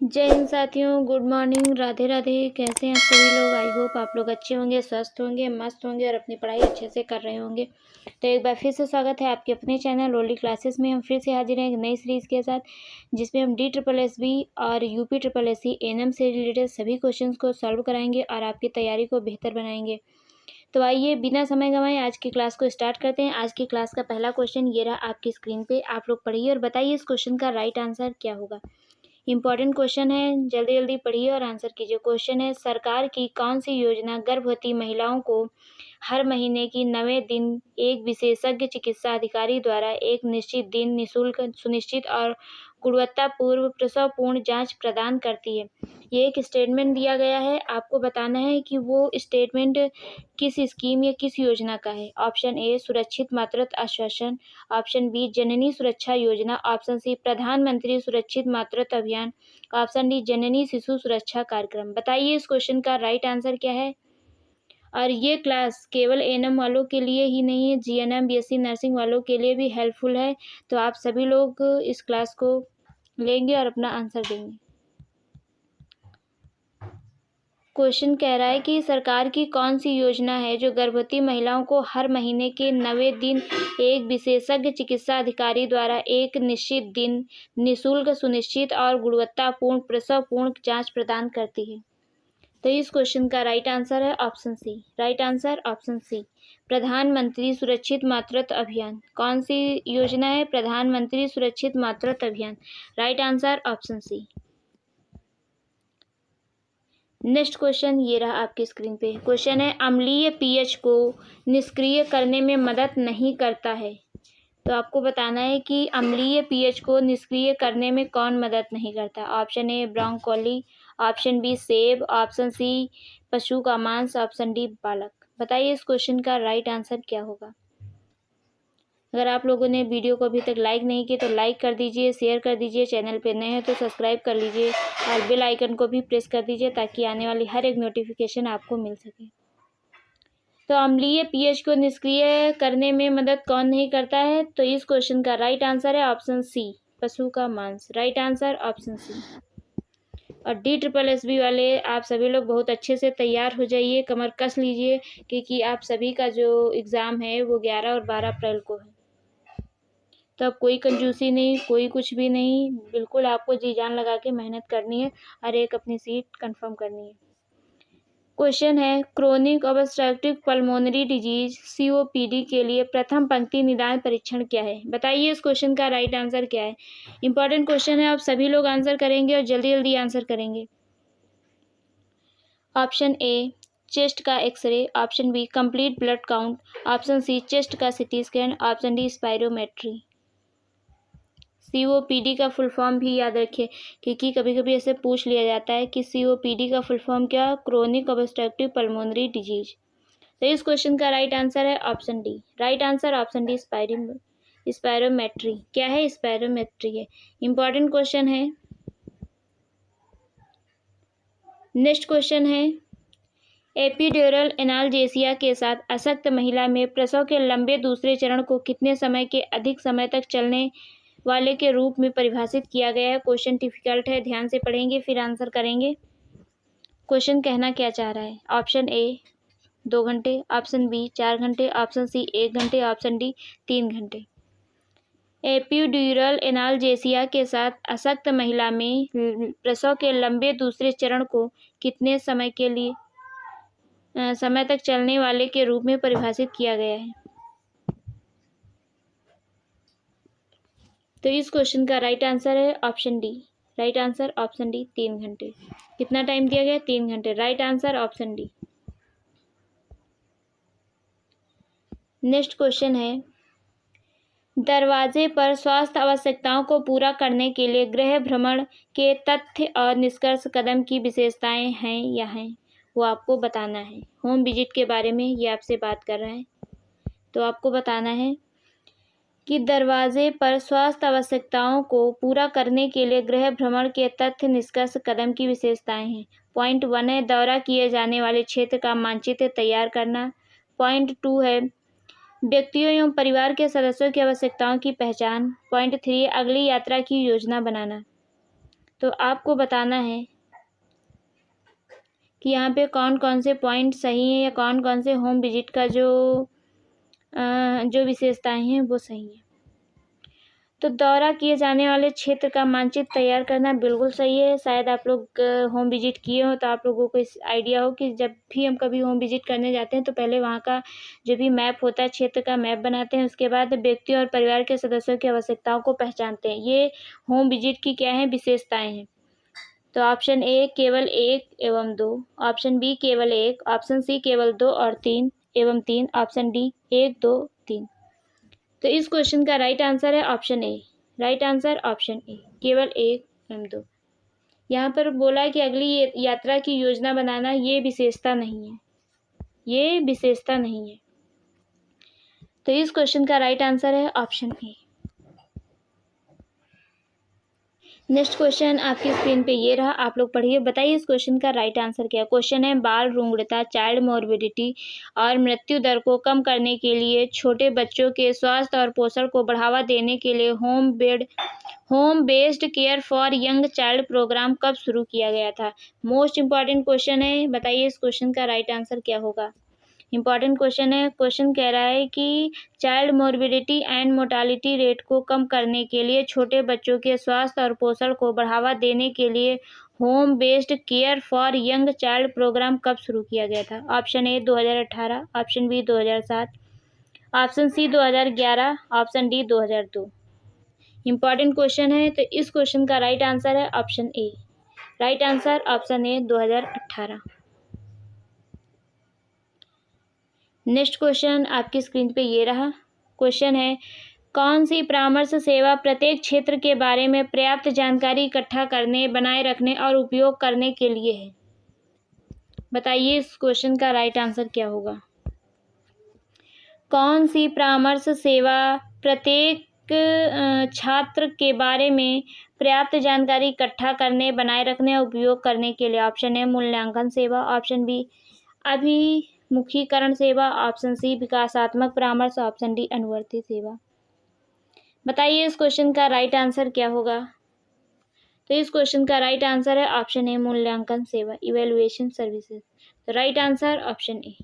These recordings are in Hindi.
जय हिंद साथियों, गुड मॉर्निंग, राधे राधे। कैसे हैं आप सभी लोग? आई होप आप लोग अच्छे होंगे, स्वस्थ होंगे, मस्त होंगे और अपनी पढ़ाई अच्छे से कर रहे होंगे। तो एक बार फिर से स्वागत है आपके अपने चैनल ओनली क्लासेस में। हम फिर से हाजिर हैं एक नई सीरीज़ के साथ, जिसमें हम DSSB और UPSSC एनएम से रिलेटेड सभी क्वेश्चंस को सॉल्व कराएंगे और आपकी तैयारी को बेहतर बनाएंगे। तो आइए बिना समय गंवाए आज की क्लास को स्टार्ट करते हैं। आज की क्लास का पहला क्वेश्चन ये रहा आपकी स्क्रीन पे। आप लोग पढ़िए और बताइए इस क्वेश्चन का राइट आंसर क्या होगा। इंपॉर्टेंट क्वेश्चन है, जल्दी जल्दी पढ़िए और आंसर कीजिए। क्वेश्चन है, सरकार की कौन सी योजना गर्भवती महिलाओं को हर महीने की 9वें दिन एक विशेषज्ञ चिकित्सा अधिकारी द्वारा एक निश्चित दिन निःशुल्क, सुनिश्चित और गुणवत्तापूर्ण प्रसवपूर्ण जांच प्रदान करती है। ये एक स्टेटमेंट दिया गया है, आपको बताना है कि वो स्टेटमेंट किस स्कीम या किस योजना का है। ऑप्शन ए सुरक्षित मातृत्व आश्वासन, ऑप्शन बी जननी सुरक्षा योजना, ऑप्शन सी प्रधानमंत्री सुरक्षित मातृत्व अभियान, ऑप्शन डी जननी शिशु सुरक्षा कार्यक्रम। बताइए इस क्वेश्चन का राइट आंसर क्या है। और ये क्लास केवल एएनएम वालों के लिए ही नहीं है, जीएनएम बीएससी नर्सिंग वालों के लिए भी हेल्पफुल है। तो आप सभी लोग इस क्लास को लेंगे और अपना आंसर देंगे। क्वेश्चन कह रहा है कि सरकार की कौन सी योजना है जो गर्भवती महिलाओं को हर महीने के 9वें दिन एक विशेषज्ञ चिकित्सा अधिकारी द्वारा एक निश्चित दिन निःशुल्क, सुनिश्चित और गुणवत्तापूर्ण प्रसवपूर्ण जांच प्रदान करती है। तो इस क्वेश्चन का राइट आंसर है option C. Right answer option C, प्रधानमंत्री सुरक्षित मातृत्व अभियान। कौन सी योजना है? प्रधानमंत्री सुरक्षित मातृत्व अभियान। Right answer option C. Next question ये रहा आपकी स्क्रीन पे। क्वेश्चन है, अम्लीय पीएच को निष्क्रिय करने में मदद नहीं करता है। तो आपको बताना है कि अम्लीय पीएच को निष्क्रिय करने में कौन मदद नहीं करता। ऑप्शन ए ब्रोंकोली, ऑप्शन बी सेब, ऑप्शन सी पशु का मांस, ऑप्शन डी पालक। बताइए इस क्वेश्चन का राइट आंसर क्या होगा। अगर आप लोगों ने वीडियो को अभी तक लाइक नहीं किया तो लाइक कर दीजिए, शेयर कर दीजिए, चैनल पे नए हैं तो सब्सक्राइब कर लीजिए और बेल आइकन को भी प्रेस कर दीजिए ताकि आने वाली हर एक नोटिफिकेशन आपको मिल सके। तो अम्लीय पीएच को निष्क्रिय करने में मदद कौन नहीं करता है? तो इस क्वेश्चन का राइट आंसर है ऑप्शन सी, पशु का मांस। Right answer option C. और DSSB वाले आप सभी लोग बहुत अच्छे से तैयार हो जाइए, कमर कस लीजिए, क्योंकि आप सभी का जो एग्ज़ाम है वो 11 और 12 अप्रैल को है। तो अब कोई कंजूसी नहीं, कोई कुछ भी नहीं, बिल्कुल आपको जी जान लगा के मेहनत करनी है और एक अपनी सीट कंफर्म करनी है। क्वेश्चन है, chronic obstructive pulmonary disease COPD के लिए प्रथम पंक्ति निदान परीक्षण क्या है। बताइए इस क्वेश्चन का राइट आंसर क्या है। इंपॉर्टेंट क्वेश्चन है, आप सभी लोग आंसर करेंगे और जल्दी जल्दी आंसर करेंगे। ऑप्शन ए चेस्ट का x ray, option B complete blood count, option C chest का CT scan, option D spirometry. COPD का फुल फॉर्म भी याद रखिए, क्योंकि कभी कभी ऐसे पूछ लिया जाता है कि COPD का फुल फॉर्म क्या? Chronic obstructive pulmonary disease. तो इस क्वेश्चन का राइट आंसर है option D. Right answer option D, spirometry. क्या है? स्पायरोमेट्री है। इंपॉर्टेंट क्वेश्चन है। नेक्स्ट क्वेश्चन है, एपिड्यूरल एनाल्जेसिया के साथ अशक्त महिला में प्रसव के लंबे दूसरे चरण को कितने समय के अधिक समय तक चलने वाले के रूप में परिभाषित किया गया है। क्वेश्चन डिफिकल्ट है, ध्यान से पढ़ेंगे फिर आंसर करेंगे। क्वेश्चन कहना क्या चाह रहा है। ऑप्शन ए 2 घंटे, ऑप्शन बी 4 घंटे, ऑप्शन सी 1 घंटे, ऑप्शन डी 3 घंटे। एपिड्यूरल एनाल्जेसिया के साथ अशक्त महिला में प्रसव के लंबे दूसरे चरण को कितने समय के लिए समय तक चलने वाले के रूप में परिभाषित किया गया है। तो इस क्वेश्चन का राइट आंसर है option D. Right answer option D, 3 घंटे। कितना टाइम दिया गया? 3 घंटे। Right answer option D. Next question है, दरवाजे पर स्वास्थ्य आवश्यकताओं को पूरा करने के लिए गृह भ्रमण के तथ्य और निष्कर्ष कदम की विशेषताएं हैं या हैं, वो आपको बताना है। होम विजिट के बारे में ये आपसे बात कर रहा है, तो आपको बताना है कि दरवाजे पर स्वास्थ्य आवश्यकताओं को पूरा करने के लिए गृह भ्रमण के तथ्य, निष्कर्ष, कदम की विशेषताएं हैं। पॉइंट 1 है दौरा किए जाने वाले क्षेत्र का मानचित्र तैयार करना। पॉइंट 2 है व्यक्तियों एवं परिवार के सदस्यों की आवश्यकताओं की पहचान। पॉइंट 3 अगली यात्रा की योजना बनाना। तो आपको बताना है कि यहाँ पे कौन कौन से पॉइंट सही हैं या कौन कौन से होम विजिट का जो विशेषताएं हैं वो सही हैं। तो दौरा किए जाने वाले क्षेत्र का मानचित्र तैयार करना बिल्कुल सही है। शायद आप लोग होम विजिट किए हो तो आप लोगों को इस आइडिया हो कि जब भी हम कभी होम विजिट करने जाते हैं तो पहले वहाँ का जो भी मैप होता है क्षेत्र का मैप बनाते हैं। उसके बाद व्यक्ति और परिवार के सदस्यों की आवश्यकताओं को पहचानते हैं। ये होम विजिट की क्या है, विशेषताएँ हैं। तो ऑप्शन ए केवल 1 एवं 2, ऑप्शन बी केवल 1, ऑप्शन सी केवल 2 और 3 एवं 3, ऑप्शन डी 1 2 3। तो इस क्वेश्चन का राइट आंसर है option A. Right answer option ए, केवल 1 एवं 2। यहाँ पर बोला है कि अगली यात्रा की योजना बनाना, ये विशेषता नहीं है, ये विशेषता नहीं है। तो इस क्वेश्चन का राइट आंसर है ऑप्शन ए। नेक्स्ट क्वेश्चन आपकी स्क्रीन पे ये रहा, आप लोग पढ़िए, बताइए इस क्वेश्चन का राइट आंसर क्या है। क्वेश्चन है बाल रूंगड़ता, चाइल्ड मोर्बिडिटी और मृत्यु दर को कम करने के लिए छोटे बच्चों के स्वास्थ्य और पोषण को बढ़ावा देने के लिए home based care for young child programme कब शुरू किया गया था। मोस्ट इंपॉर्टेंट क्वेश्चन है, बताइए इस क्वेश्चन का राइट आंसर क्या होगा। इंपॉर्टेंट क्वेश्चन है। क्वेश्चन कह रहा है कि child morbidity and mortality rate को कम करने के लिए छोटे बच्चों के स्वास्थ्य और पोषण को बढ़ावा देने के लिए home based care for young child programme कब शुरू किया गया था। Option A 2018, option B 2007, option C 2011, option D 2002। Important question है, तो इस क्वेश्चन का राइट आंसर है option A. Right answer option A 2018। Next question आपकी स्क्रीन पे ये रहा। क्वेश्चन है कौन सी परामर्श सेवा प्रत्येक क्षेत्र के बारे में पर्याप्त जानकारी इकट्ठा करने, बनाए रखने और उपयोग करने के लिए है। बताइए इस क्वेश्चन का राइट आंसर क्या होगा। कौन सी परामर्श सेवा प्रत्येक छात्र के बारे में पर्याप्त जानकारी इकट्ठा करने, बनाए रखने और उपयोग करने के लिए। ऑप्शन ए मूल्यांकन सेवा, ऑप्शन बी अभिमुखीकरण सेवा, ऑप्शन सी विकासात्मक परामर्श, ऑप्शन डी अनुवर्ती सेवा। बताइए इस क्वेश्चन का राइट आंसर क्या होगा। तो इस क्वेश्चन का राइट आंसर है ऑप्शन ए मूल्यांकन सेवा, इवैल्यूएशन सर्विसेज। तो राइट आंसर ऑप्शन ए।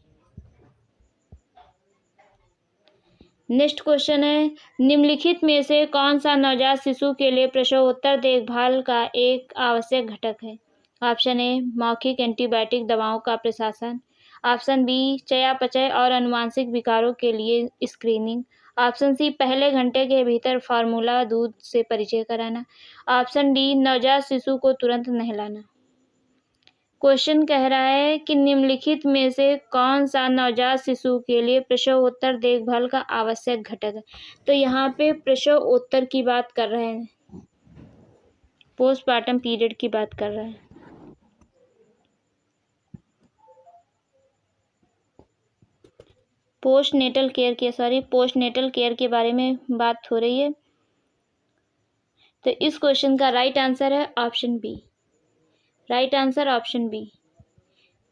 नेक्स्ट क्वेश्चन है निम्नलिखित में से कौन सा नवजात शिशु के लिए प्रसवोत्तर देखभाल का एक आवश्यक घटक है। ऑप्शन ए मौखिक एंटीबायोटिक दवाओं का प्रशासन, ऑप्शन बी चयापचय और आनुवांशिक विकारों के लिए स्क्रीनिंग, ऑप्शन सी पहले घंटे के भीतर फार्मूला दूध से परिचय कराना, ऑप्शन डी नवजात शिशु को तुरंत नहलाना। क्वेश्चन कह रहा है कि निम्नलिखित में से कौन सा नवजात शिशु के लिए प्रसवोत्तर देखभाल का आवश्यक घटक है। तो यहाँ पे प्रसवोत्तर की बात कर रहे हैं, पोस्टमार्टम पीरियड की बात कर रहे हैं। पोस्टनेटल केयर के बारे में बात हो रही है। तो इस क्वेश्चन का राइट आंसर है option B. Right answer option B,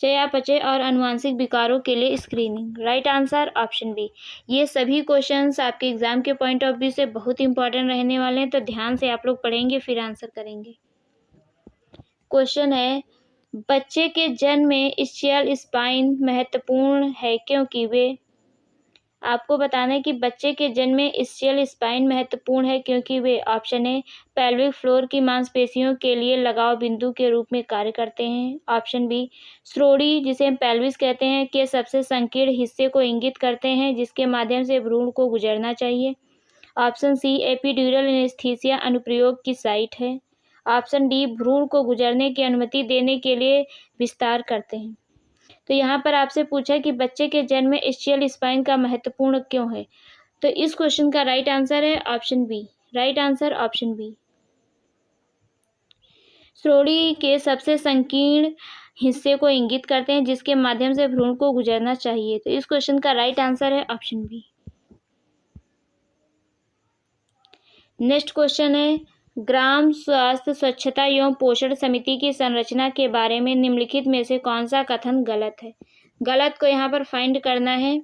चयापचय और आनुवांशिक विकारों के लिए screening. Right answer option B. ये सभी क्वेश्चंस आपके एग्जाम के पॉइंट ऑफ व्यू से बहुत इंपॉर्टेंट रहने वाले हैं, तो ध्यान से आप लोग पढ़ेंगे फिर आंसर करेंगे। क्वेश्चन है बच्चे के जन्म में स्कियल स्पाइन महत्वपूर्ण है क्योंकि वे, आपको बताना है कि बच्चे के जन्म में स्कियल स्पाइन महत्वपूर्ण है क्योंकि वे, ऑप्शन ए पेल्विक फ्लोर की मांसपेशियों के लिए लगाव बिंदु के रूप में कार्य करते हैं, ऑप्शन बी श्रोणि जिसे हम पेल्विस कहते हैं के सबसे संकीर्ण हिस्से को इंगित करते हैं जिसके माध्यम से भ्रूण को गुजरना चाहिए, ऑप्शन सी एपिड्यूरल एनेस्थीसिया अनुप्रयोग की साइट है, ऑप्शन डी भ्रूण को गुजरने की अनुमति देने के लिए विस्तार करते हैं। तो यहाँ पर आपसे पूछा कि बच्चे के जन्म में स्कियल स्पाइन का महत्वपूर्ण क्यों है। तो इस क्वेश्चन का राइट आंसर है option B. Right answer option B, श्रोणि के सबसे संकीर्ण हिस्से को इंगित करते हैं जिसके माध्यम से भ्रूण को गुजरना चाहिए। तो इस क्वेश्चन का राइट आंसर है ऑप्शन बी। नेक्स्ट क्वेश्चन है ग्राम स्वास्थ्य स्वच्छता एवं पोषण समिति की संरचना के बारे में निम्नलिखित में से कौन सा कथन गलत है। गलत को यहाँ पर फाइंड करना है।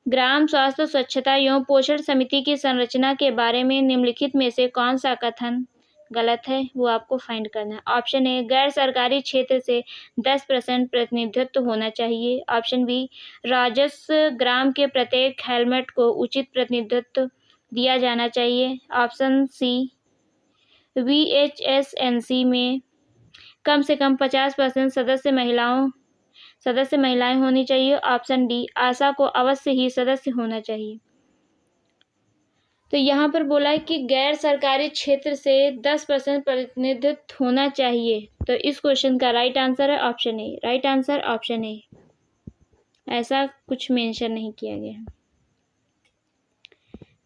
ग्राम स्वास्थ्य स्वच्छता एवं पोषण समिति की संरचना के बारे में निम्नलिखित में से कौन सा कथन गलत है वो आपको फाइंड करना है। ऑप्शन ए, गैर सरकारी क्षेत्र से 10% प्रतिनिधित्व होना चाहिए। ऑप्शन बी, राजस्व ग्राम के प्रत्येक हेलमेट को उचित प्रतिनिधित्व दिया जाना चाहिए। ऑप्शन सी, VHSNC में कम से कम 50% सदस्य महिलाएं होनी चाहिए। ऑप्शन डी, आशा को अवश्य ही सदस्य होना चाहिए। तो यहाँ पर बोला है कि गैर सरकारी क्षेत्र से 10% प्रतिनिधित्व होना चाहिए। तो इस क्वेश्चन का राइट आंसर है option A. Right answer option ए, ऐसा कुछ मेंशन नहीं किया गया है।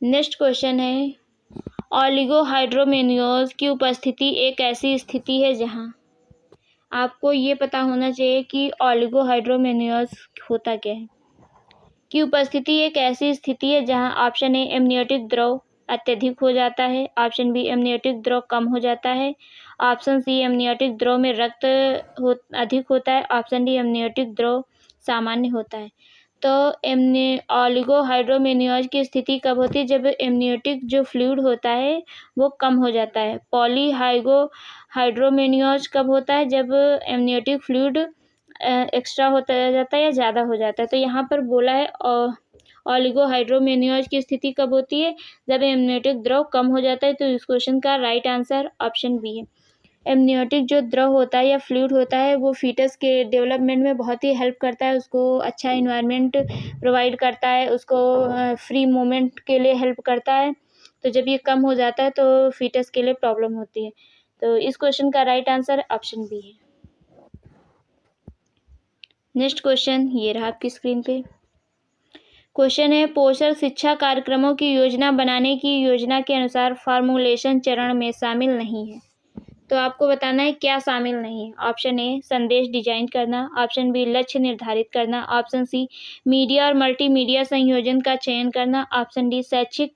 नेक्स्ट क्वेश्चन है, ओलिगोहाइड्रोमेनियोज की उपस्थिति एक ऐसी स्थिति है जहाँ, आपको ये पता होना चाहिए कि ओलिगोहाइड्रोमेनियोज होता क्या है। की उपस्थिति एक ऐसी स्थिति है जहां ऑप्शन ए, एमनियोटिक द्रव अत्यधिक हो जाता है। ऑप्शन बी, एमनियोटिक द्रव कम हो जाता है। ऑप्शन सी, एमनियोटिक द्रव में रक्त अधिक होता है। ऑप्शन डी, एमनियोटिक द्रव सामान्य होता है। तो ओलिगोहाइड्रोमेनियोज की स्थिति कब होती है? जब एमनियोटिक जो फ्लूइड होता है वो कम हो जाता है। पॉलीहाइड्रोमेनियोज कब होता है? जब एमनियोटिक फ्लूइड एक्स्ट्रा होता जाता है या ज़्यादा हो जाता है। तो यहाँ पर बोला है ओलिगोहाइड्रोमेनियोज की स्थिति कब होती है? जब एमनियोटिक द्रव कम हो जाता है। तो इस क्वेश्चन का राइट आंसर ऑप्शन बी है। एमनियोटिक जो द्रव होता है या फ्लूइड होता है वो फीटस के डेवलपमेंट में बहुत ही हेल्प करता है, उसको अच्छा इन्वायरमेंट प्रोवाइड करता है, उसको फ्री मूवमेंट के लिए हेल्प करता है। तो जब ये कम हो जाता है तो फीटस के लिए प्रॉब्लम होती है। तो इस क्वेश्चन का राइट आंसर ऑप्शन बी है। नेक्स्ट क्वेश्चन ये रहा आपकी स्क्रीन पे। क्वेश्चन है, पोषण शिक्षा कार्यक्रमों की योजना बनाने की योजना के अनुसार फॉर्मुलेशन चरण में शामिल नहीं है। तो आपको बताना है क्या शामिल नहीं है। ऑप्शन ए, संदेश डिजाइन करना। ऑप्शन बी, लक्ष्य निर्धारित करना। ऑप्शन सी, मीडिया और मल्टीमीडिया संयोजन का चयन करना। ऑप्शन डी, शैक्षिक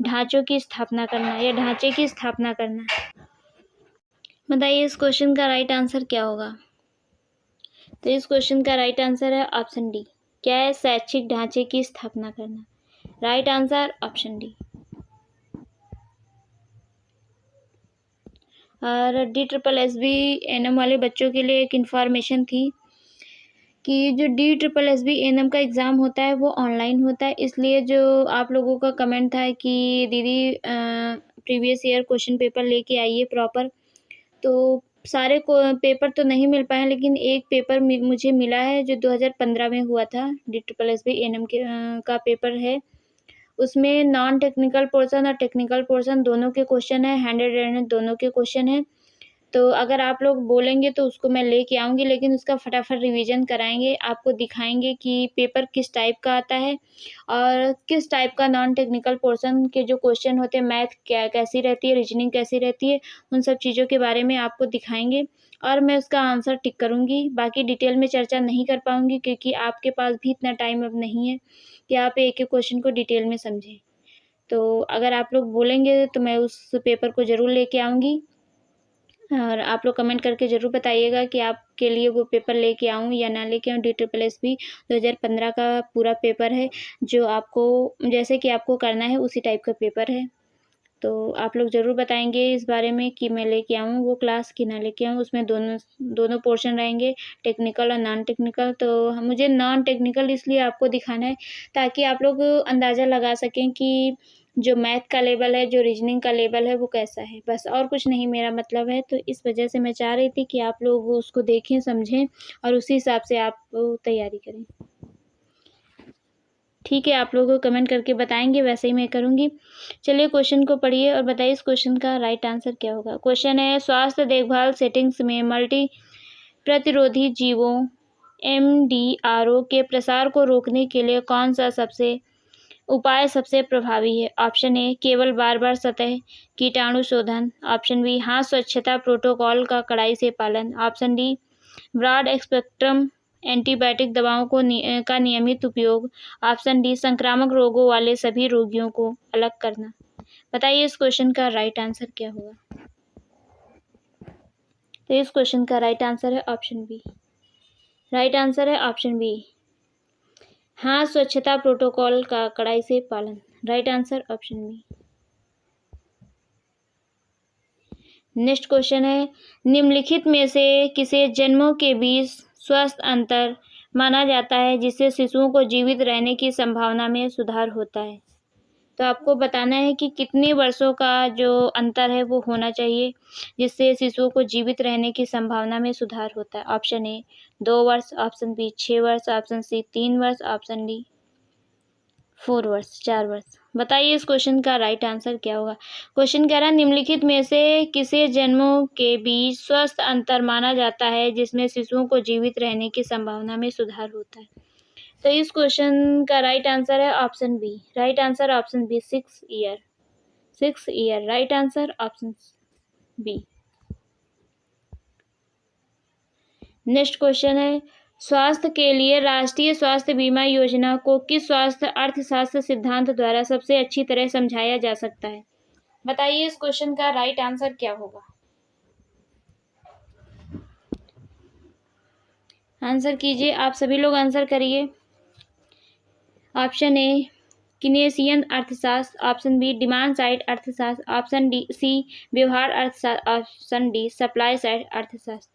ढांचों की स्थापना करना या ढांचे की स्थापना करना। बताइए इस क्वेश्चन का राइट आंसर क्या होगा? तो इस क्वेश्चन का राइट आंसर है ऑप्शन डी। क्या है? शैक्षिक ढांचे की स्थापना करना। Right answer option D. और DSSB-NM वाले बच्चों के लिए एक इन्फॉर्मेशन थी कि जो DSSB-NM का एग्ज़ाम होता है वो ऑनलाइन होता है। इसलिए जो आप लोगों का कमेंट था कि दीदी प्रीवियस ईयर क्वेश्चन पेपर लेके आइए प्रॉपर, तो सारे को पेपर तो नहीं मिल पाए, लेकिन एक पेपर मुझे मिला है जो 2015 में हुआ था। DSSB-NM का पेपर है। उसमें नॉन टेक्निकल पोर्शन और टेक्निकल पोर्शन दोनों के क्वेश्चन है, 100 दोनों के क्वेश्चन है। तो अगर आप लोग बोलेंगे तो उसको मैं लेके आऊँगी, लेकिन उसका फटाफट रिवीजन कराएंगे, आपको दिखाएंगे कि पेपर किस टाइप का आता है और किस टाइप का नॉन टेक्निकल पोर्शन के जो क्वेश्चन होते हैं, मैथ कैसी रहती है, रीजनिंग कैसी रहती है, उन सब चीज़ों के बारे में आपको दिखाएंगे और मैं उसका आंसर टिक करूँगी। बाकी डिटेल में चर्चा नहीं कर पाऊँगी क्योंकि आपके पास भी इतना टाइम अब नहीं है कि आप एक एक क्वेश्चन को डिटेल में समझें। तो अगर आप लोग बोलेंगे तो मैं उस पेपर को ज़रूर लेके आऊँगी और आप लोग कमेंट करके ज़रूर बताइएगा कि आपके लिए वो पेपर लेके आऊँ या ना लेके आऊँ। DSSB 2015 का पूरा पेपर है जो आपको जैसे कि आपको करना है उसी टाइप का पेपर है। तो आप लोग ज़रूर बताएंगे इस बारे में कि मैं लेके आऊँ वो क्लास कि ना लेके आऊँ। उसमें दोनों पोर्शन रहेंगे, टेक्निकल और नॉन टेक्निकल। तो मुझे नॉन टेक्निकल इसलिए आपको दिखाना है ताकि आप लोग अंदाज़ा लगा सकें कि जो मैथ का लेवल है, जो रीजनिंग का लेवल है वो कैसा है, बस और कुछ नहीं मेरा मतलब है। तो इस वजह से मैं चाह रही थी कि आप लोग उसको देखें, समझें और उसी हिसाब से आप तैयारी करें। ठीक है, आप लोगों को कमेंट करके बताएंगे, वैसे ही मैं करूँगी। चलिए क्वेश्चन को पढ़िए और बताइए इस क्वेश्चन का राइट आंसर क्या होगा। क्वेश्चन है, स्वास्थ्य देखभाल सेटिंग्स में मल्टी प्रतिरोधी जीवों MDRO के प्रसार को रोकने के लिए कौन सा उपाय सबसे प्रभावी है। ऑप्शन ए, केवल बार बार सतह कीटाणु शोधन। ऑप्शन बी, हाथ स्वच्छता प्रोटोकॉल का कड़ाई से पालन। Option D, broad spectrum antibiotic दवाओं का नियमित उपयोग। ऑप्शन डी, संक्रामक रोगों वाले सभी रोगियों को अलग करना। बताइए इस क्वेश्चन का राइट आंसर क्या होगा। तो इस क्वेश्चन का राइट आंसर है ऑप्शन बी। राइट आंसर है ऑप्शन बी, हाँ स्वच्छता प्रोटोकॉल का कड़ाई से पालन। Right answer option B. Next question है, निम्नलिखित में से किसे जन्मों के बीच स्वस्थ अंतर माना जाता है जिससे शिशुओं को जीवित रहने की संभावना में सुधार होता है। तो आपको बताना है कि कितने वर्षों का जो अंतर है वो होना चाहिए जिससे शिशुओं को जीवित रहने की संभावना में सुधार होता है। ऑप्शन ए 2 वर्ष, ऑप्शन बी 6 वर्ष, ऑप्शन सी 3 वर्ष, ऑप्शन डी 4 वर्ष 4 वर्ष। बताइए इस क्वेश्चन का राइट आंसर क्या होगा। क्वेश्चन कह रहा है निम्नलिखित में से किसे जन्मों के बीच स्वस्थ अंतर माना जाता है जिसमें शिशुओं को जीवित रहने की संभावना में सुधार होता है। तो इस क्वेश्चन का राइट आंसर है option B. Right answer option B 6 year. 6 year right answer option B. Next question है, स्वास्थ्य के लिए राष्ट्रीय स्वास्थ्य बीमा योजना को किस स्वास्थ्य अर्थशास्त्र सिद्धांत द्वारा सबसे अच्छी तरह समझाया जा सकता है। बताइए इस क्वेश्चन का राइट आंसर क्या होगा। आंसर कीजिए, आप सभी लोग आंसर करिए। ऑप्शन ए किनेसियन अर्थशास्त्र, ऑप्शन बी डिमांड साइड अर्थशास्त्र, ऑप्शन डी सी व्यवहार अर्थशास्त्र, ऑप्शन डी सप्लाई साइड अर्थशास्त्र।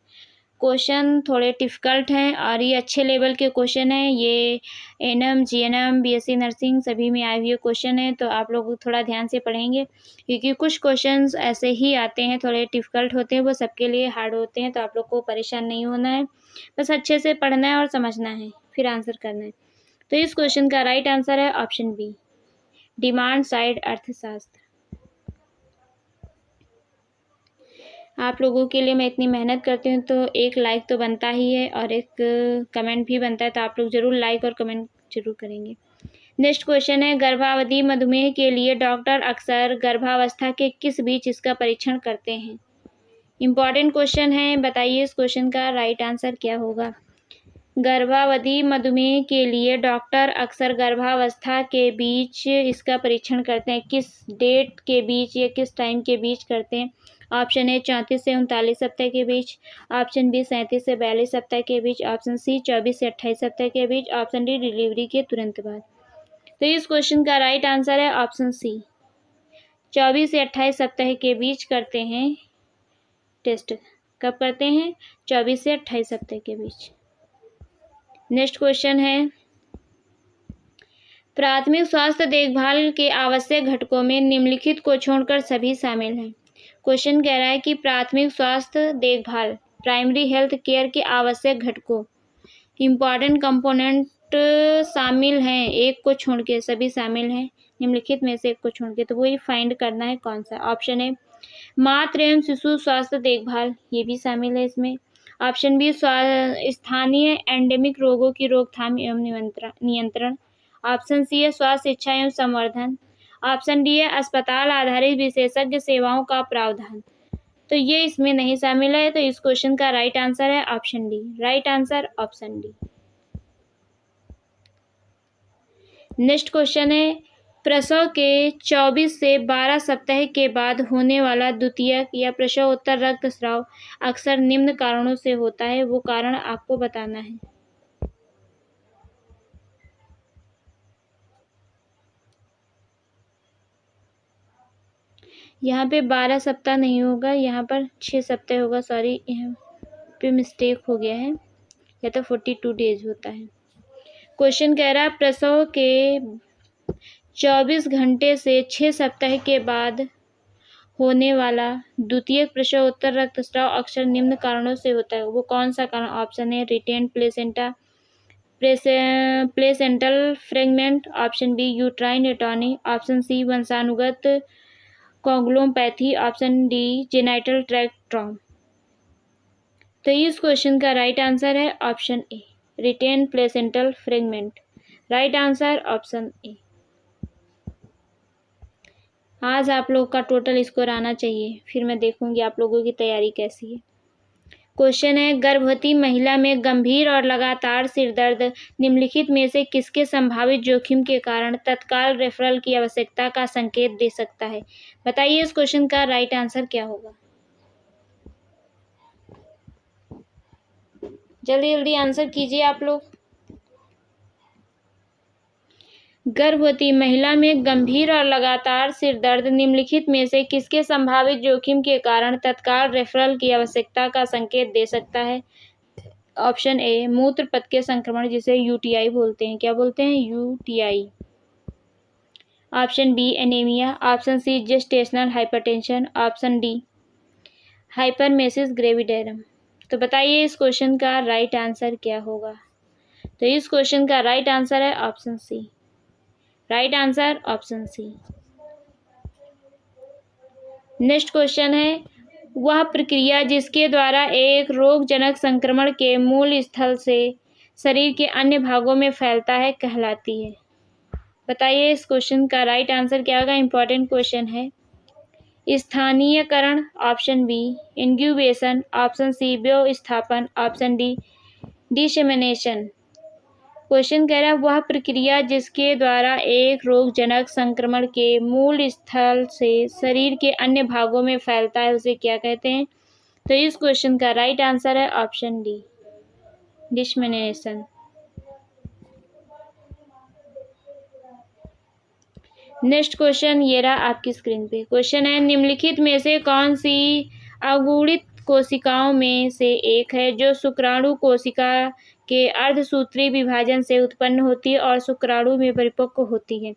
क्वेश्चन थोड़े डिफ़िकल्ट हैं और ये अच्छे लेवल के क्वेश्चन हैं। ये एनएम, जीएनएम, बीएससी नर्सिंग सभी में आए हुए क्वेश्चन हैं, तो आप लोग थोड़ा ध्यान से पढ़ेंगे क्योंकि कुछ क्वेश्चंस ऐसे ही आते हैं, थोड़े डिफ़िकल्ट होते हैं, वो सबके लिए हार्ड होते हैं। तो आप लोग को परेशान नहीं होना है, बस अच्छे से पढ़ना है और समझना है, फिर आंसर करना है। तो इस क्वेश्चन का राइट आंसर है ऑप्शन बी डिमांड साइड अर्थशास्त्र। आप लोगों के लिए मैं इतनी मेहनत करती हूँ तो एक लाइक तो बनता ही है और एक कमेंट भी बनता है, तो आप लोग ज़रूर लाइक और कमेंट जरूर करेंगे। नेक्स्ट क्वेश्चन है, गर्भावधि मधुमेह के लिए डॉक्टर अक्सर गर्भावस्था के किस बीच इसका परीक्षण करते हैं। इम्पॉर्टेंट क्वेश्चन है, बताइए इस क्वेश्चन का राइट आंसर क्या होगा। गर्भावधि मधुमेह के लिए डॉक्टर अक्सर गर्भावस्था के बीच इसका परीक्षण करते हैं, किस डेट के बीच या किस टाइम के बीच करते हैं। ऑप्शन ए 34 से 39 सप्ताह के बीच, ऑप्शन बी 37 से 42 सप्ताह के बीच, ऑप्शन सी 24 से 28 सप्ताह के बीच, ऑप्शन डी डिलीवरी के तुरंत बाद। तो इस क्वेश्चन का राइट आंसर है ऑप्शन सी 24 से 28 सप्ताह के बीच करते हैं टेस्ट। कब करते हैं? 24 से 28 सप्ताह के बीच। नेक्स्ट क्वेश्चन है, प्राथमिक स्वास्थ्य देखभाल के आवश्यक घटकों में निम्नलिखित को छोड़कर सभी शामिल हैं। क्वेश्चन कह रहा है कि प्राथमिक स्वास्थ्य देखभाल प्राइमरी हेल्थ केयर के आवश्यक घटकों इम्पॉर्टेंट कंपोनेंट शामिल हैं, एक को छोड़ के सभी शामिल हैं, निम्नलिखित में से एक को छोड़ के, तो वही फाइंड करना है कौन सा। ऑप्शन ए मातृ एवं शिशु स्वास्थ्य देखभाल, ये भी शामिल है इसमें। ऑप्शन बी स्थानीय एंडेमिक रोगों की रोकथाम एवं नियंत्रण। ऑप्शन सी है स्वास्थ्य शिक्षा एवं संवर्धन। ऑप्शन डी है अस्पताल आधारित विशेषज्ञ सेवाओं का प्रावधान। तो ये इसमें नहीं शामिल है, तो इस क्वेश्चन का राइट आंसर है option D. Right answer option D. Next question है, प्रसव के 24 से 12 सप्ताह के बाद होने वाला द्वितीयक या प्रसवोत्तर रक्तस्राव अक्सर निम्न कारणों से होता है, वो कारण आपको बताना है। यहाँ पे 12 सप्ताह नहीं होगा, यहाँ पर 6 सप्ताह होगा, सॉरी यहाँ पे मिस्टेक हो गया है, या तो 42 डेज होता है। क्वेश्चन कह रहा है प्रसव के 24 घंटे से 6 सप्ताह के बाद होने वाला द्वितीयक प्रसवोत्तर रक्तस्राव अक्सर निम्न कारणों से होता है, वो कौन सा कारण। Option A retained placenta placental fragment, option B uterine atony, option C वंशानुगत coagulopathy, option D genital tract trauma. तो इस क्वेश्चन का राइट आंसर है option A retained placental fragment. Right answer option A. आज आप लोग का टोटल स्कोर आना चाहिए, फिर मैं देखूंगी आप लोगों की तैयारी कैसी है। क्वेश्चन है, गर्भवती महिला में गंभीर और लगातार सिरदर्द निम्नलिखित में से किसके संभावित जोखिम के कारण तत्काल रेफरल की आवश्यकता का संकेत दे सकता है। बताइए इस क्वेश्चन का राइट आंसर क्या होगा। जल्दी जल्दी आंसर कीजिए आप लोग। गर्भवती महिला में गंभीर और लगातार सिर दर्द निम्नलिखित में से किसके संभावित जोखिम के कारण तत्काल रेफरल की आवश्यकता का संकेत दे सकता है? ऑप्शन ए मूत्र पथ के संक्रमण, जिसे यूटीआई बोलते हैं। क्या बोलते हैं? UTI. Option B anaemia. Option C gestational hypertension. Option D hyperemesis gravidarum. तो बताइए इस क्वेश्चन का राइट आंसर क्या होगा? तो इस क्वेश्चन का राइट आंसर है option C. Right answer option C. Next question है, वह प्रक्रिया जिसके द्वारा एक रोगजनक संक्रमण के मूल स्थल से शरीर के अन्य भागों में फैलता है कहलाती है? बताइए इस क्वेश्चन का राइट आंसर क्या होगा? इंपॉर्टेंट क्वेश्चन है। स्थानीयकरण, option B incubation, option C व्यवस्थापन, ऑप्शन डी डिसेमिनेशन। क्वेश्चन कह रहा है वह प्रक्रिया जिसके द्वारा एक रोगजनक संक्रमण के मूल स्थल से शरीर के अन्य भागों में फैलता है उसे क्या कहते हैं? तो इस क्वेश्चन का राइट आंसर है option D dissemination. Next question ये रहा आपकी स्क्रीन पे। क्वेश्चन है, निम्नलिखित में से कौन सी अगुणित कोशिकाओं में से एक है जो शुक्राणु कोशिका के अर्धसूत्री विभाजन से उत्पन्न होती है और शुक्राणु में परिपक्व होती है?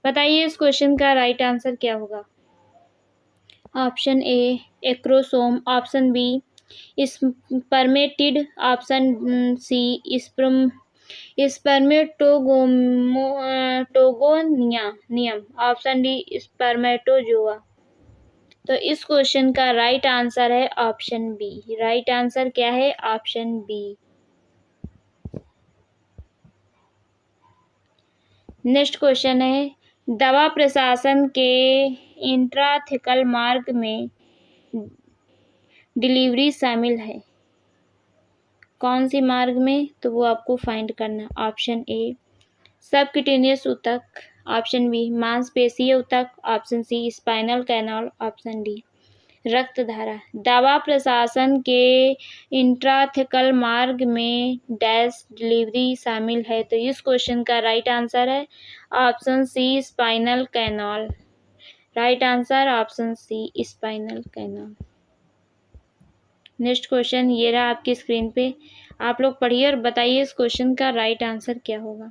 बताइए इस क्वेश्चन का राइट आंसर क्या होगा? Option A acrosome, option B spermatid, option C spermatogonium, option D spermatozoa. तो इस क्वेश्चन का राइट आंसर है ऑप्शन बी। राइट आंसर क्या है? Option B. नेक्स्ट क्वेश्चन है, दवा प्रशासन के इंट्राथेकल मार्ग में डिलीवरी शामिल है, कौन सी मार्ग में? तो वो आपको फाइंड करना। ऑप्शन ए सबक्यूटेनियस ऊतक, ऑप्शन बी मांसपेशीय ऊतक, option C spinal canal, option D रक्तधारा। दवा प्रशासन के इंट्राथेकल मार्ग में डैश डिलीवरी शामिल है, तो इस क्वेश्चन का राइट आंसर है option C spinal canal. Right answer option C spinal canal. Next question ये रहा आपकी स्क्रीन पे, आप लोग पढ़िए और बताइए इस क्वेश्चन का राइट आंसर क्या होगा?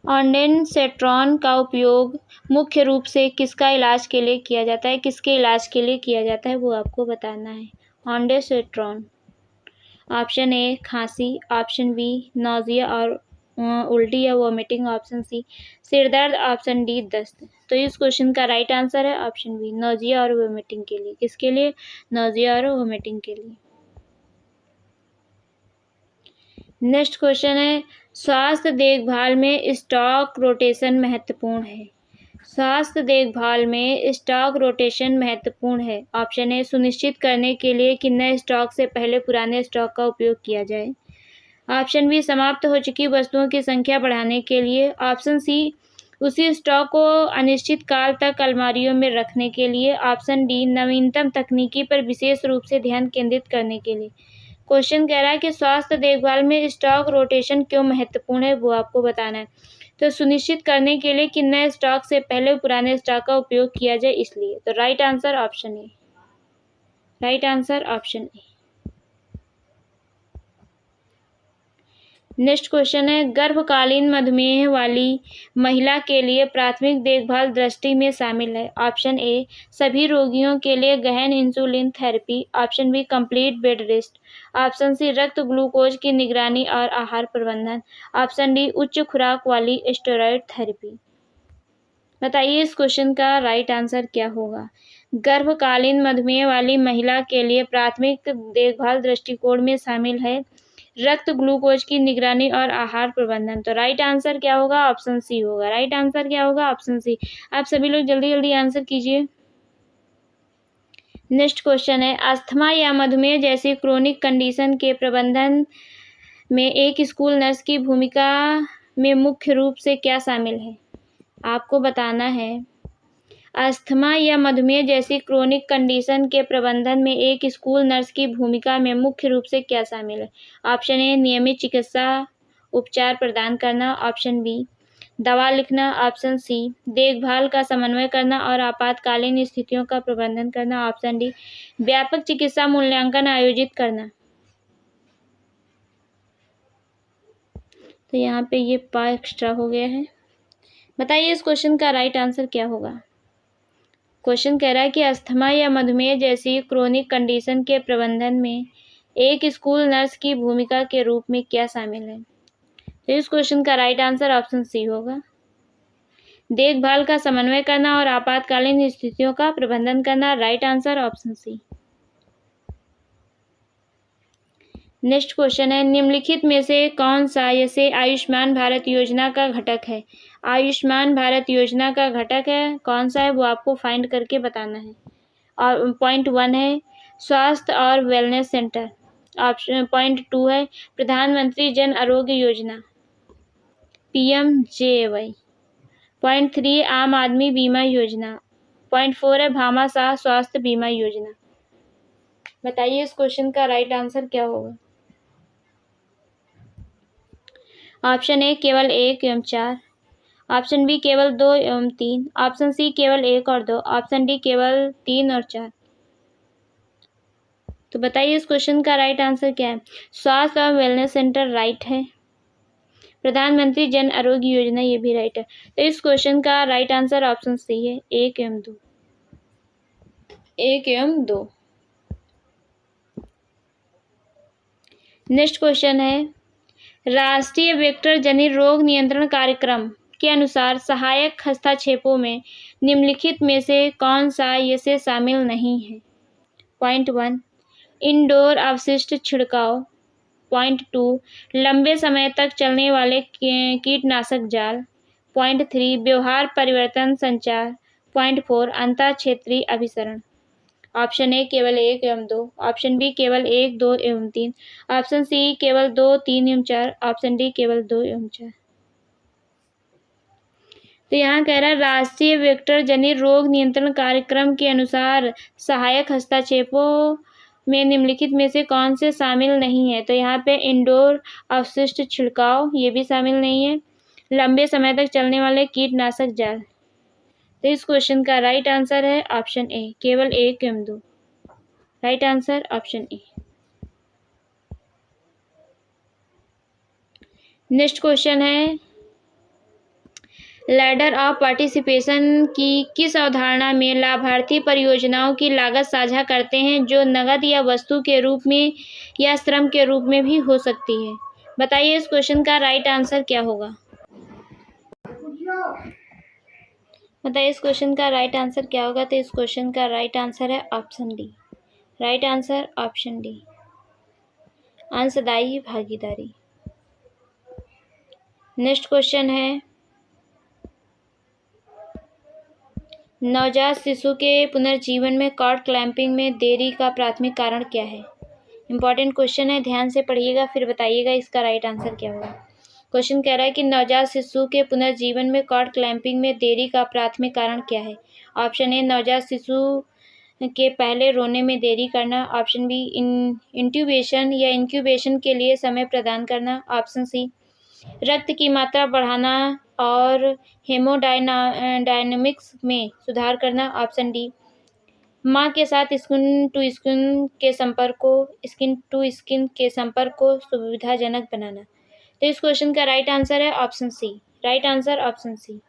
ऑन्डेनसेट्रॉन का उपयोग मुख्य रूप से किसका इलाज के लिए किया जाता है? किसके इलाज के लिए किया जाता है वो आपको बताना है। ऑन्डेनसेट्रॉन। ऑप्शन ए खांसी, ऑप्शन बी नौजिया और उल्टी या वॉमिटिंग, ऑप्शन सी सिरदर्द, ऑप्शन डी दस्त। तो इस क्वेश्चन का राइट आंसर है ऑप्शन बी नौजिया और वॉमिटिंग के लिए। किसके लिए? नौजिया और वॉमिटिंग के लिए। नेक्स्ट क्वेश्चन है, स्वास्थ्य देखभाल में स्टॉक रोटेशन महत्वपूर्ण है। स्वास्थ्य देखभाल में स्टॉक रोटेशन महत्वपूर्ण है। ऑप्शन ए सुनिश्चित करने के लिए कि नए स्टॉक से पहले पुराने स्टॉक का उपयोग किया जाए, ऑप्शन बी समाप्त हो चुकी वस्तुओं की संख्या बढ़ाने के लिए, ऑप्शन सी उसी स्टॉक को अनिश्चित काल तक अलमारियों में रखने के लिए, ऑप्शन डी नवीनतम तकनीकी पर विशेष रूप से ध्यान केंद्रित करने के लिए। क्वेश्चन कह रहा है कि स्वास्थ्य देखभाल में स्टॉक रोटेशन क्यों महत्वपूर्ण है वो आपको बताना है। तो सुनिश्चित करने के लिए कि नए स्टॉक से पहले पुराने स्टॉक का उपयोग किया जाए इसलिए। तो right answer option A. Right answer option A. Next question है, गर्भकालीन मधुमेह वाली महिला के लिए प्राथमिक देखभाल दृष्टि में शामिल है। ऑप्शन ए सभी रोगियों के लिए गहन insulin therapy, option B complete bed rest, option C रक्त ग्लूकोज की निगरानी और आहार प्रबंधन, ऑप्शन डी उच्च खुराक वाली स्टेरॉयड थेरेपी। बताइए इस क्वेश्चन का राइट आंसर क्या होगा? गर्भकालीन मधुमेह वाली महिला के लिए प्राथमिक देखभाल दृष्टिकोण में शामिल है रक्त ग्लूकोज की निगरानी और आहार प्रबंधन। तो राइट आंसर क्या होगा? ऑप्शन सी होगा। राइट आंसर क्या होगा? Option C. आप सभी लोग जल्दी जल्दी आंसर कीजिए। नेक्स्ट क्वेश्चन है, अस्थमा या मधुमेह जैसी क्रोनिक कंडीशन के प्रबंधन में एक स्कूल नर्स की भूमिका में मुख्य रूप से क्या शामिल है? आपको बताना है। अस्थमा या मधुमेह जैसी क्रोनिक कंडीशन के प्रबंधन में एक स्कूल नर्स की भूमिका में मुख्य रूप से क्या शामिल है? ऑप्शन ए नियमित चिकित्सा, उपचार प्रदान करना, ऑप्शन बी दवा लिखना, ऑप्शन सी देखभाल का समन्वय करना और आपातकालीन स्थितियों का प्रबंधन करना, ऑप्शन डी व्यापक चिकित्सा मूल्यांकन आयोजित करना। तो यहाँ पे ये पा एक्स्ट्रा हो गया है। बताइए इस क्वेश्चन का राइट आंसर क्या होगा। क्वेश्चन कह रहा है कि अस्थमा या मधुमेह जैसी क्रोनिक कंडीशन के प्रबंधन में एक स्कूल नर्स की भूमिका के रूप में क्या शामिल है। तो इस क्वेश्चन का राइट आंसर ऑप्शन सी होगा देखभाल का समन्वय करना और आपातकालीन स्थितियों का प्रबंधन करना। Right answer option C. Next question है निम्नलिखित में से कौन सा जैसे आयुष्मान भारत योजना का घटक है। आयुष्मान भारत योजना का घटक है कौन सा है वो आपको फाइंड करके बताना है। और पॉइंट 1 है स्वास्थ्य और वेलनेस सेंटर। ऑप्शन पॉइंट 2 है प्रधानमंत्री जन आरोग्य योजना PMJAY। पॉइंट 3 आम आदमी बीमा योजना। पॉइंट 4 है भामाशाह स्वास्थ्य बीमा योजना। बताइए इस क्वेश्चन का राइट आंसर क्या होगा। ऑप्शन ए केवल 1 एवं 4, ऑप्शन बी केवल 2 एवं 3, ऑप्शन सी केवल 1 और 2, ऑप्शन डी केवल 3 और 4। तो बताइए इस क्वेश्चन का राइट आंसर क्या है। स्वास्थ्य और वेलनेस सेंटर राइट है, प्रधानमंत्री जन आरोग्य योजना ये भी राइट है। तो इस क्वेश्चन का राइट आंसर ऑप्शन सी है 1 एवं 2, 1 एवं 2। नेक्स्ट क्वेश्चन है राष्ट्रीय वेक्टर जनित रोग नियंत्रण कार्यक्रम के अनुसार सहायक हस्तक्षेपों में निम्नलिखित में से कौन सा ये से शामिल नहीं है। पॉइंट 1 इंडोर अवशिष्ट छिड़काव। पॉइंट 2 लंबे समय तक चलने वाले कीटनाशक जाल। पॉइंट 3 व्यवहार परिवर्तन संचार। पॉइंट 4 अंतर क्षेत्रीय अभिसरण। ऑप्शन ए केवल 1 एवं 2, ऑप्शन बी केवल 1, 2 एवं 3, ऑप्शन सी केवल 2, 3 एवं 4, ऑप्शन डी केवल 2 एवं 4। तो यहाँ कह रहा है राष्ट्रीय वेक्टर जनित रोग नियंत्रण कार्यक्रम के अनुसार सहायक हस्तक्षेपों में निम्नलिखित में से कौन से शामिल नहीं है। तो यहाँ पे इंडोर अवशिष्ट छिड़काव ये भी शामिल नहीं है, लंबे समय तक चलने वाले कीटनाशक जाल। तो इस क्वेश्चन का राइट आंसर है ऑप्शन ए केवल 1 एवं 2। राइट आंसर ऑप्शन ए। नेक्स्ट क्वेश्चन है लैडर ऑफ पार्टिसिपेशन की किस अवधारणा में लाभार्थी परियोजनाओं की लागत साझा करते हैं जो नकद या वस्तु के रूप में या श्रम के रूप में भी हो सकती है। बताइए इस क्वेश्चन का राइट आंसर क्या होगा। बताइए इस क्वेश्चन का राइट आंसर क्या होगा। तो इस क्वेश्चन का राइट आंसर है option D. Right answer option D अंशदायी भागीदारी। नेक्स्ट क्वेश्चन है नवजात शिशु के पुनर्जीवन में कॉर्ड क्लैंपिंग में देरी का प्राथमिक कारण क्या है। इंपॉर्टेंट क्वेश्चन है, ध्यान से पढ़िएगा फिर बताइएगा इसका राइट आंसर क्या होगा। क्वेश्चन कह रहा है कि नवजात शिशु के पुनर्जीवन में कॉर्ड क्लैंपिंग में देरी का प्राथमिक कारण क्या है। ऑप्शन ए नवजात शिशु के पहले रोने में देरी करना, ऑप्शन बी इंट्यूबेशन या इंक्यूबेशन के लिए समय प्रदान करना, ऑप्शन सी रक्त की मात्रा बढ़ाना और हेमोडायनामिक्स में सुधार करना, ऑप्शन डी माँ के साथ स्किन टू स्किन के संपर्क को सुविधाजनक बनाना। तो इस क्वेश्चन का राइट आंसर है option C. Right answer option C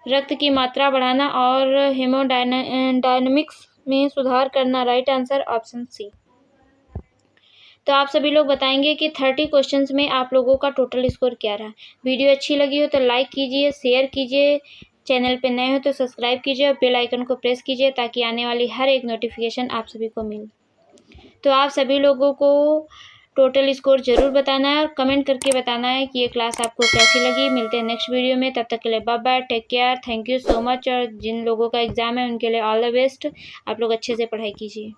रक्त की मात्रा बढ़ाना और हेमोडायनामिक्स में सुधार करना। Right answer option C. तो आप सभी लोग बताएंगे कि 30 क्वेश्चंस में आप लोगों का टोटल स्कोर क्या रहा। वीडियो अच्छी लगी हो तो लाइक कीजिए, शेयर कीजिए, चैनल पे नए हो तो सब्सक्राइब कीजिए और बेल आइकन को प्रेस कीजिए ताकि आने वाली हर एक नोटिफिकेशन आप सभी को मिले। तो आप सभी लोगों को टोटल स्कोर जरूर बताना है और कमेंट करके बताना है कि ये क्लास आपको कैसी लगी। मिलते हैं नेक्स्ट वीडियो में, तब तक के लिए bye bye, take care, thank you so much. और जिन लोगों का एग्ज़ाम है उनके लिए ऑल द बेस्ट। आप लोग अच्छे से पढ़ाई कीजिए।